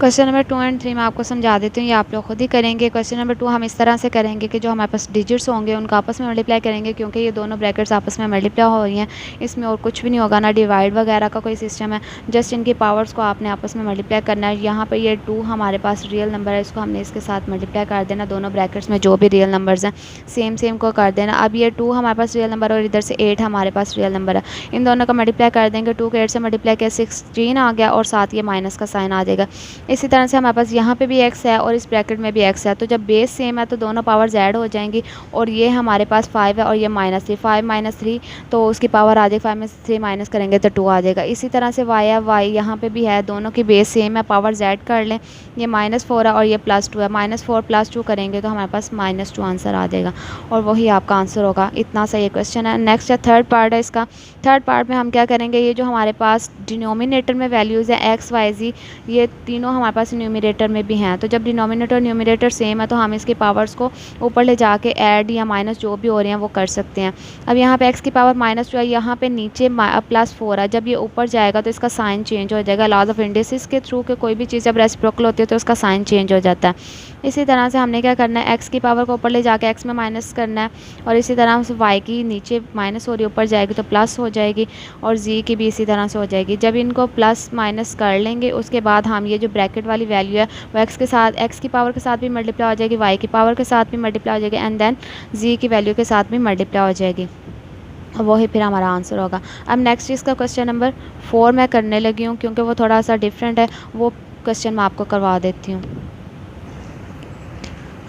Question number 2 and 3 मैं आपको समझा देती हूँ, ये आप लोग खुद ही करेंगे। क्वेश्चन नंबर 2 हम इस तरह से करेंगे कि जो हमारे पास डिजिट्स होंगे उनको आपस में मल्टीप्लाई करेंगे, क्योंकि ये दोनों ब्रैकेट्स आपस में मल्टीप्लाई हो रही हैं। इसमें और कुछ भी नहीं होगा, ना डिवाइड वगैरह का कोई सिस्टम है, जस्ट इनकी पावर्स को आपने आपस में मल्टीप्लाई करना है। यहाँ पर ये 2 हमारे पास रियल नंबर है, इसको हमने इसके साथ मल्टीप्लाई कर देना। दोनों ब्रैकेट्स में जो भी रियल नंबर्स हैं सेम को कर देना। अब ये 2 हमारे पास रियल नंबर और इधर से 8 हमारे पास रियल नंबर है, इन दोनों का मल्टीप्लाई कर देंगे। 2 के 8 से मल्टीप्लाई किया 16 आ गया और साथ ये माइनस का साइन आ जाएगा। इसी तरह से हमारे पास यहाँ पे भी x है और इस ब्रैकेट में भी x है, तो जब बेस सेम है तो दोनों पावर्स ऐड हो जाएंगी। और ये हमारे पास 5 है और ये -3, 5 - 3 तो उसकी पावर आ जाएगी। 5 में से 3 माइनस करेंगे तो 2 आ जाएगा। इसी तरह से y है, y यहाँ पे भी है, दोनों की बेस सेम है, पावर्स ऐड कर लें। ये -4 है और ये +2 है, -4 + 2 करेंगे तो हमारे पास -2 आंसर आ जाएगा और वही आपका आंसर होगा। इतना सा ये क्वेश्चन है। नेक्स्ट है थर्ड पार्ट है इसका। थर्ड पार्ट में हम क्या करेंगे, ये जो हमारे पास डिनोमिनेटर में वैल्यूज़ है x y z, ये तीनों हमारे पास न्यूमरेटर में भी हैं। तो जब डिनोमिनेटर और न्यूमरेटर सेम है तो हम इसकी पावर्स को ऊपर ले जाके ऐड या माइनस जो भी हो रहे हैं वो कर सकते हैं। अब यहाँ पे x की पावर -2 है, यहाँ पे नीचे +4 है। जब ये ऊपर जाएगा तो इसका साइन चेंज हो जाएगा। लॉज ऑफ इंडिसेस के थ्रू के कोई भी चीज़ जब रेसिप्रोकल होती है तो उसका साइन चेंज हो जाता है। इसी तरह से हमने क्या करना है, x की पावर को ऊपर ले जाके x में माइनस करना है और इसी तरह से y की नीचे माइनस हो रही है, ऊपर जाएगी तो प्लस हो जाएगी और z की भी इसी तरह से हो जाएगी। जब इनको प्लस माइनस कर लेंगे उसके बाद हम ये जो ब्रैकेट वाली वैल्यू है वो x के साथ, x की पावर के साथ भी मल्टीप्लाई हो जाएगी, y की पावर के साथ भी मल्टीप्लाई हो जाएगी एंड देन z की वैल्यू के साथ भी मल्टीप्लाई हो जाएगी। वही फिर हमारा आंसर होगा। अब नेक्स्ट इसका क्वेश्चन नंबर 4 मैं करने लगी हूँ, क्योंकि वो थोड़ा सा डिफरेंट है, वो क्वेश्चन मैं आपको करवा देती हूँ।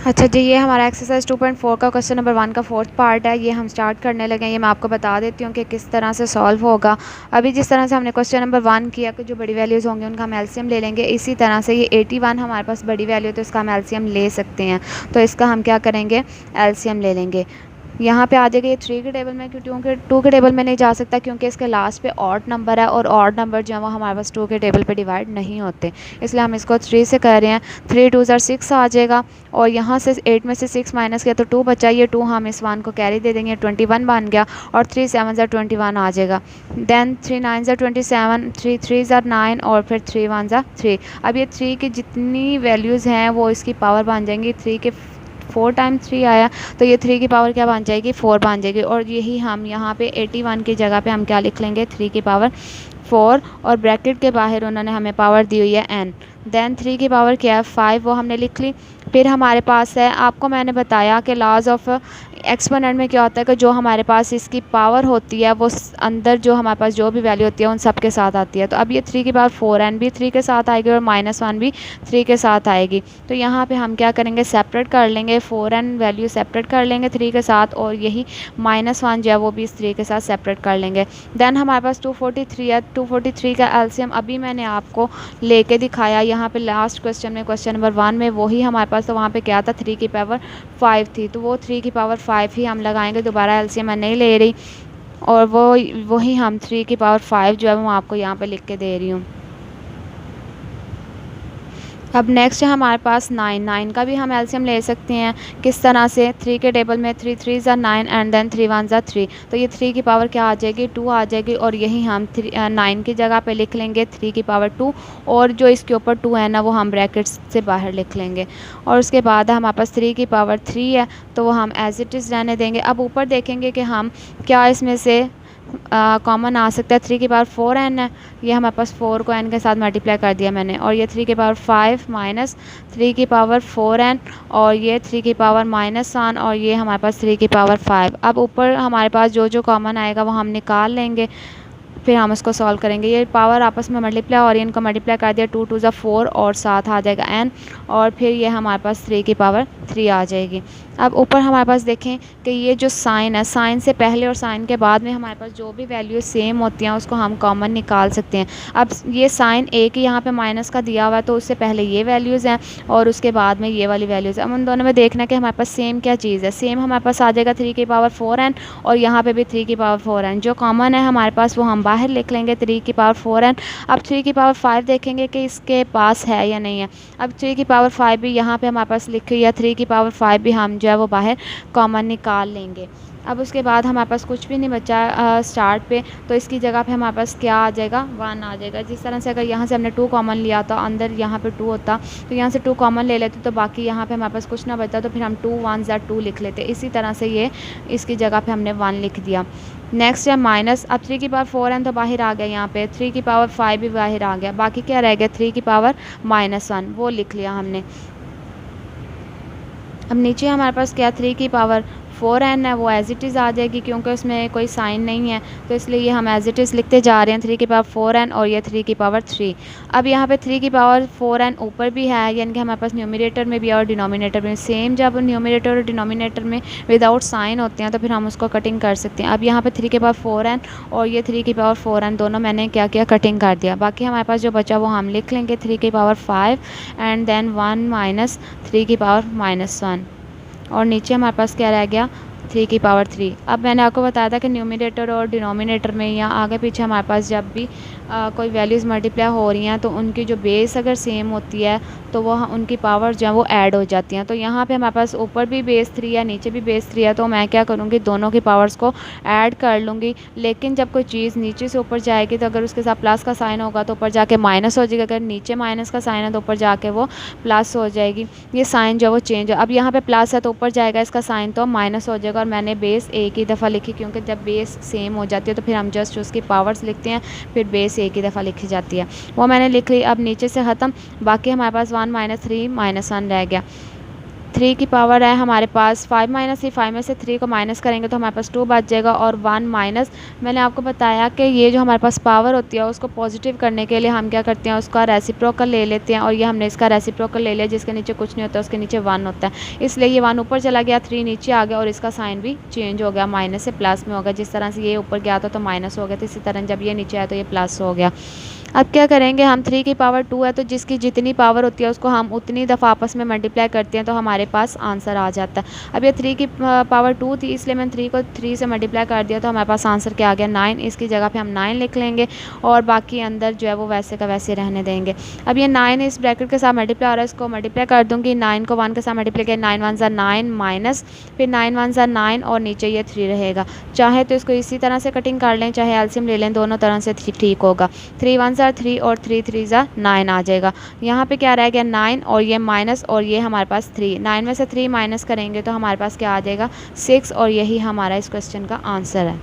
अच्छा जी, ये हमारा एक्सरसाइज 2.4 का क्वेश्चन नंबर 1 का 4th पार्ट है। ये हम स्टार्ट करने लगे हैं। ये मैं आपको बता देती हूँ कि किस तरह से सॉल्व होगा। अभी जिस तरह से हमने क्वेश्चन नंबर 1 किया कि जो बड़ी वैल्यूज़ होंगी उनका हम एलसीएम ले लेंगे, इसी तरह से ये 81 हमारे पास बड़ी वैल्यू, तो इसका हम एलसीएम ले सकते हैं। तो इसका हम क्या करेंगे, एलसीएम ले लेंगे। यहाँ पे आ जाएगा ये 3 के टेबल में, क्योंकि 2 के टेबल में नहीं जा सकता क्योंकि इसके लास्ट पे ऑड नंबर है और ऑड नंबर जो है वो हमारे पास 2 के टेबल पे डिवाइड नहीं होते, इसलिए हम इसको 3 से कर रहे हैं। 3 2 6 आ जाएगा और यहाँ से 8 में से 6 माइनस किया तो 2 बचा। ये 2 हम इस 1 को कैरी दे देंगे, 21 बन गया और 3 7 21 आ जाएगा। देन 3 9 27, 3 3 9 और फिर 3 1 3। अब ये 3 की जितनी वैल्यूज़ हैं वो इसकी पावर बन जाएंगी। 3 के 4 टाइम्स 3 आया तो ये 3 की पावर क्या बन जाएगी, 4 बन जाएगी। और यही हम यहाँ पे 81 की जगह पे हम क्या लिख लेंगे, 3 की पावर 4 और ब्रैकेट के बाहर उन्होंने हमें पावर दी हुई है n। देन 3 की पावर क्या है 5, वो हमने लिख ली। फिर हमारे पास है, आपको मैंने बताया कि लॉज ऑफ एक्सपोनेंट में क्या होता है कि जो हमारे पास इसकी पावर होती है वो अंदर जो हमारे पास जो भी वैल्यू होती है उन सब के साथ आती है। तो अब ये 3 की पावर 4n भी 3 के साथ आएगी और -1 भी 3 के साथ आएगी। तो यहाँ पे हम क्या करेंगे, सेपरेट कर लेंगे, 4n वैल्यू सेपरेट कर लेंगे 3 के साथ और यही -1 जो है वो भी इस 3 के साथ सेपरेट कर लेंगे। देन हमारे पास 243 है। 243 का एलसीएम अभी मैंने आपको लेके दिखाया यहाँ पे लास्ट क्वेश्चन में, क्वेश्चन नंबर 1 में वही हमारे पास, तो वहाँ पे क्या था 3 की पावर 5 थी, तो वो 3 की पावर 5 ही हम लगाएंगे। दोबारा एलसीएम मैं नहीं ले रही और वही हम 3 की पावर 5 जो है वो आपको यहाँ पे लिख के दे रही हूँ। अब नेक्स्ट है हमारे पास 9 का भी हम एलसीएम ले सकते हैं। किस तरह से, 3 के टेबल में 3 3 9 एंड देन 3 1 3, तो ये 3 की पावर क्या आ जाएगी, 2 आ जाएगी और यही हम 9 की जगह पे लिख लेंगे 3 की पावर 2 और जो इसके ऊपर 2 है ना वो हम ब्रैकेट्स से बाहर लिख लेंगे। और उसके बाद हमारे पास 3 की पावर 3 है तो वो हम एज इट इज़ रहने देंगे। अब ऊपर देखेंगे कि हम क्या इसमें से कॉमन आ सकता है। 3 की पावर 4n है, ये हमारे पास 4 को n के साथ मल्टीप्लाई कर दिया मैंने, और ये 3 की पावर 5 माइनस 3 की पावर 4n और ये 3 की पावर -1 और ये हमारे पास 3 की पावर 5। अब ऊपर हमारे पास जो जो कॉमन आएगा वो हम निकाल लेंगे, फिर हम इसको सॉल्व करेंगे। ये पावर आपस में मल्टीप्लाई और इनको मल्टीप्लाई कर दिया, 2 2 4 और साथ आ जाएगा n और फिर ये हमारे पास 3 की पावर 3 आ जाएगी। अब ऊपर हमारे पास देखें कि ये जो साइन है, साइन से पहले और साइन के बाद में हमारे पास जो भी वैल्यू सेम होती हैं उसको हम कॉमन निकाल सकते हैं। अब ये साइन ए की यहाँ पे माइनस का दिया हुआ है तो उससे पहले ये वैल्यूज़ हैं और उसके बाद में ये वाली वैल्यूज़ है। अब उन दोनों में देखना है कि हमारे पास सेम क्या चीज़ है। सेम हमारे पास आ जाएगा 3 की पावर 4n और यहाँ पर भी 3 की पावर 4n। जो कॉमन है हमारे पास वो हम बाहर लिख लेंगे, 3 की पावर 4n। अब 3 की पावर 5 देखेंगे कि इसके पास है या नहीं है। अब 3 की पावर 5 भी यहाँ पे हमारे पास लिखी है, 3 की पावर 5 भी हम जो है वो बाहर कॉमन निकाल लेंगे। अब उसके बाद हमारे पास कुछ भी नहीं बचा स्टार्ट पे, तो इसकी जगह पे हमारे पास क्या आ जाएगा, 1 आ जाएगा। जिस तरह से अगर यहाँ से हमने 2 कॉमन लिया तो अंदर यहाँ पे 2 होता, तो यहाँ से 2 कॉमन ले लेते तो बाकी यहाँ पे हमारे पास कुछ ना बचता, तो फिर हम 2 1 ज़ा 2 लिख लेते। इसी तरह से ये इसकी जगह पे हमने 1 लिख दिया। नेक्स्ट है माइनस, अब 3 की पावर 4 है तो बाहर आ गया, यहाँ पे 3 की पावर 5 भी बाहर आ गया, बाकी क्या रह गया 3 की पावर -1, वो लिख लिया हमने। अब नीचे हमारे पास क्या 3 की पावर 4n है, वो एज़ इट इज़ आ जाएगी क्योंकि उसमें कोई साइन नहीं है, तो इसलिए ये हम एज़ इट इज़ लिखते जा रहे हैं 3 की पावर 4n और ये 3 की पावर 3। अब यहाँ पे 3 की पावर 4n ऊपर भी है, यानी कि हमारे पास न्यूमरेटर में भी है और डिनोमिनेटर में सेम। जब न्यूमरेटर और डिनोमिनेटर में विदाउट साइन होते हैं तो फिर हम उसको कटिंग कर सकते हैं। अब यहाँ पे 3 की पावर 4n और ये 3 की पावर 4n दोनों मैंने क्या किया, कटिंग कर दिया। बाकी हमारे पास जो बचा वो हम लिख लेंगे 3 की पावर 5 एंड देन 1 माइनस 3 की पावर -1, और नीचे हमारे पास क्या रह गया 3 की पावर 3। अब मैंने आपको बताया था कि न्यूमरेटर और डिनोमिनेटर में या आगे पीछे हमारे पास जब भी कोई वैल्यूज़ मल्टीप्लाई हो रही हैं तो उनकी जो बेस अगर सेम होती है तो वो उनकी पावर जो है वो ऐड हो जाती हैं। तो यहाँ पे हमारे पास ऊपर भी बेस 3 है, नीचे भी बेस 3 है, तो मैं क्या करूँगी दोनों की पावर्स को ऐड कर लूँगी। लेकिन जब कोई चीज़ नीचे से ऊपर जाएगी तो अगर उसके साथ प्लस का साइन होगा तो ऊपर जाके माइनस हो जाएगा, अगर नीचे माइनस का साइन है तो ऊपर जाके वो प्लस हो जाएगी। ये साइन जो है वो चेंज है। अब यहाँ पे प्लस है तो ऊपर जाएगा इसका साइन तो माइनस हो जाएगा, और मैंने बेस एक ही दफ़ा लिखी क्योंकि जब बेस सेम हो जाती है तो फिर हम जस्ट उसकी पावर्स लिखते हैं, फिर बेस एक ही दफ़ा लिखी जाती है, वो मैंने लिख ली। अब नीचे से ख़त्म, बाकी हमारे पास 1 - 3 -1 रह गया। 3 की पावर है हमारे पास 5 - 3, 5 में से 3 को माइनस करेंगे तो हमारे पास 2 बच जाएगा, और 1 माइनस, मैंने आपको बताया कि ये जो हमारे पास पावर होती है उसको पॉजिटिव करने के लिए हम क्या करते हैं, उसका रेसिप्रोकल ले लेते हैं, और ये हमने इसका रेसिप्रोकल ले लिया जिसके नीचे कुछ नहीं होता, उसके नीचे 1 होता है, इसलिए ये 1 ऊपर चला गया, 3 नीचे आ गया, और इसका साइन भी चेंज हो गया, माइनस से प्लस में हो गया। जिस तरह से ये ऊपर गया था तो माइनस हो गया, तो इसी तरह जब ये नीचे आया तो ये प्लस हो गया। अब क्या करेंगे हम, 3 की पावर 2 है तो जिसकी जितनी पावर होती है उसको हम उतनी दफ़ा आपस में मल्टीप्लाई करते हैं तो हमारे पास आंसर आ जाता है। अब ये 3 की पावर 2 थी इसलिए मैंने 3 को 3 से मल्टीप्लाई कर दिया तो हमारे पास आंसर क्या आ गया 9। इसकी जगह पे हम 9 लिख लेंगे और बाकी अंदर जो है वो वैसे का वैसे रहने देंगे। अब ये 9 इस ब्रैकेट के साथ मल्टीप्लाई हो रहा है, इसको मल्टीप्लाई कर दूँगी, 9 को 1 के साथ मल्टीप्लाई किया, 9 1 9 माइनस, फिर 9 1 9 और नीचे ये 3 रहेगा। चाहे तो इसको इसी तरह से कटिंग कर लें, चाहे एलसीएम ले लें, दोनों तरह से ठीक होगा। 3 1 3 और 3 3 9 आ जाएगा। यहाँ पे क्या रह गया 9 और ये माइनस और ये हमारे पास 3, 9 में से 3 माइनस करेंगे तो हमारे पास क्या आ जाएगा 6, और यही हमारा इस क्वेश्चन का आंसर है।